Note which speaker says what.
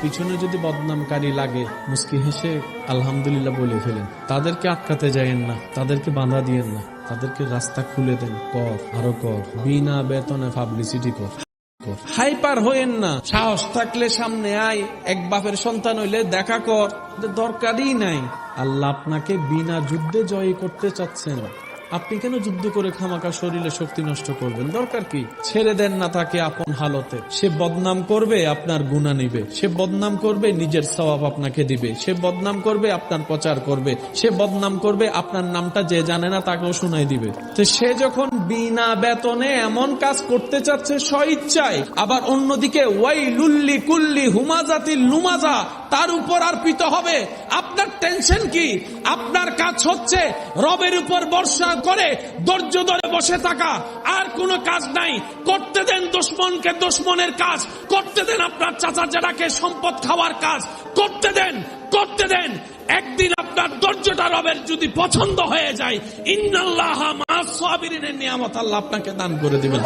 Speaker 1: পিছনে যদি বদনামকারী লাগে মুস্কি হেসে আলহামদুলিল্লাহ বলে ফেলেন। তাদেরকে আটকাতে যায়েন না, তাদেরকে বাধা দিয়েন না, তাদেরকে রাস্তা খুলে দেন। কর, আরো কর, বিনা বেতনে পাবলিসিটি কর। হাইপার হইেন না, সাহস থাকলে সামনে আয়, এক বাপের সন্তান হইলে দেখা কর, দরকারই নাই। আল্লাহ আপনাকে বিনা যুদ্ধে জয় করতে চাচ্ছেন। আপনি কেন যুদ্ধ করে খামাকা শরীরে শক্তি নষ্ট করবেন? দরকার কি? ছেড়ে দেন না তাকে আপন হালতে। সে বদনাম করবে, আপনার গুনাহ নিবে। সে বদনাম করবে, নিজের সওয়াব আপনাকে দিবে। সে বদনাম করবে, আপনার প্রচার করবে। সে বদনাম করবে, আপনার নামটা যে জানে না তাকেও শোনাই দিবে। তো সে যখন বিনা বেতনে এমন কাজ করতে চাচ্ছে স্বইচ্ছায়, আবার অন্যদিকে ওয়াইলুল্লি কুল্লি হুমাজাতিল লুমাজা, তার উপর আরপিত হবে। আপনার টেনশন কি? আপনার কাজ হচ্ছে রবের উপর ভরসা করে ধৈর্য ধরে বসে থাকা, আর কোনো কাজ নাই। করতে দেন দুশমনকে দুশমনের কাজ, করতে দেন আপনার চাচা জানাকে সম্পদ খাওয়ার কাজ, করতে দেন, করতে দেন। একদিন আপনার ধৈর্যটা রবের যদি পছন্দ হয়ে যায়, ইন্নাল্লাহা মা'আস সাবিরিনের নিয়ামত আল্লাহ আপনাকে দান করে দিবেন।